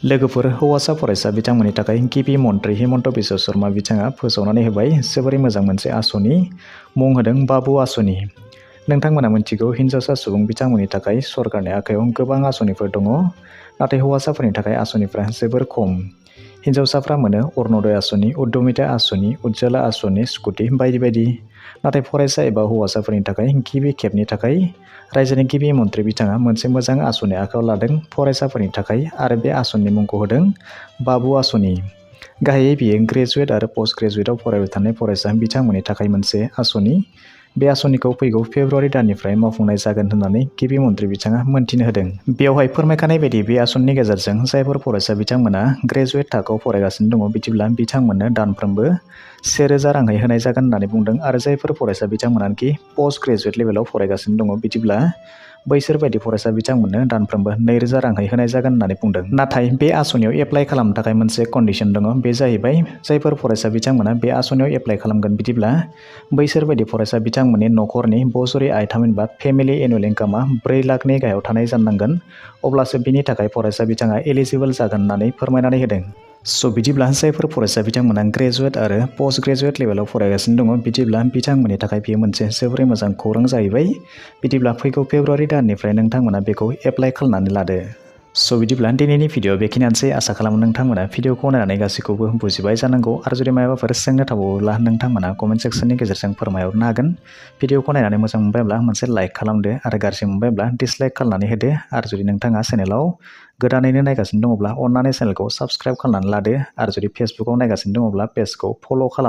लोगोफोर हौवासा फरायसा बिथांमोननि थाखाय गिबि मन्त्रि हिमन्त बिश्व शर्मा बिथाङा फोसावनानै होबाय जोबोरै मोजां मोनसे आसनि मुं होदों बाबु आसनि। नोंथांमोना मिथिगौ हिन्जावसा सुबुं बिथांमोननि थाखाय सरकारनि आखायाव गोबां आसनिफोर दङ, नाथाय हौवासाफोरनि थाखाय आसनिफ्रा जोबोर खम। हिन्जावसाफ्रा मोनो अरुणोदय आसनि, उद्यमिता आसनि, उज्ज्वला आसनि, स्कुटि बायदि बायदि। नाथाय फरायसा एबा हौवासाफोरनि थाखाय गिबि खेबनि थाखाय रायजोनि गिबि मन्त्रि बिथाङा मोनसे मोजां आसनि आखायाव लादों फरायसाफोरनि थाखाय, आरो बे आसनिनि मुंखौ होदों बाबु आसनि। गाहायै बियो ग्रेजुवेट आरो पस्ट ग्रेजुवेटआव फरायबाय थानाय फरायसा बिथांमोननि थाखाय मोनसे आसनि। बे आसनिखौ फैगौ फेब्रुवारि दाननिफ्राय मावफुंनाय जागोन होननानै गिबि मन्त्रि बिथाङा मोनथिनो होदों। बेवहाय फोरमायखानाय बायदि बे आसनिनि गेजेरजों जायफोर फरायसा बिथांमोना ग्रेजुवेट थाखोआव फरायगासिनो दङ बिदिब्ला बिथांमोननो दानफ्रोमबो 1000 राङै होनाय जागोन होननानै बुंदों, आरो जायफोर फरायसा बिथांमोनाखि पस्ट ग्रेजुवेट लेभेलाव फरायगासिनो दङ बिदिब्ला बैसोर बायदि फरायसा बिथांमोननो दानफ्रोमबो 2000 राङै होनाय जागोन होननानै बुंदों। नाथाय बे आसनियाव एप्लाइ खालामनो थाखाय मोनसे कन्डिसन दङ, बे जाहैबाय जायफोर फरायसा बिथांमोना बे आसनियाव एप्लाइ खालामगोन बिदिब्ला बैसोर बायदि फरायसा बिथांमोननि न'खरनि बोसोरारि आय थामहिनबा फेमिलि एनुवेल इनकामा 4 लाखनि गाहायाव थानाय जानांगोन, अब्लासो बिनि थाखाय फरायसा बिथाङा एलिजिबोल जागोन होननानै फोरमायनानै होदों। बिदिब्ला जायफोर फरायसा बिथांमोना ग्रेजुवेट आरो पस्ट ग्रेजुवेट लेभेलाव फरायगासिनो दङ बिदिब्ला बिथांमोननि थाखाय बेयो मोनसे जोबोरै मोजां खौरां जाहैबाय। बिदिब्ला फैगौ फेब्रुवारि दाननिफ्राय नोंथांमोना बेखौ एप्लाइ खालामनानै लादो। बिदिब्ला दिनैनि भिडिअ बेखिनियानोसै। आसा खालामो नोंथांमोना भिडिअखौ नायनानै गासैखौबो बुजिबाय जानांगौ, आरो जुदि माबाफोर सोंनो थाबावोब्ला नोंथांमोना कमेन्ट सेक्सननि गेजेरजों फोरमायहरनो हागोन। भिडिअखौ नायनानै मोजां मोनबायब्ला मोनसे लाइक खालामदो, आरो गाज्रि मोनबायब्ला डिसलाइक खालामनानै होदो। आरो जुदि नोंथाङा चेनेलाव गोदानैनो नायगासिनो दङब्ला अन्नानै चेनेलखौ साबस्क्राइब खालामनानै लादो, आरो जुदि फेसबुकाव नायगासिनो दङब्ला पेजखौ फल' खालाम।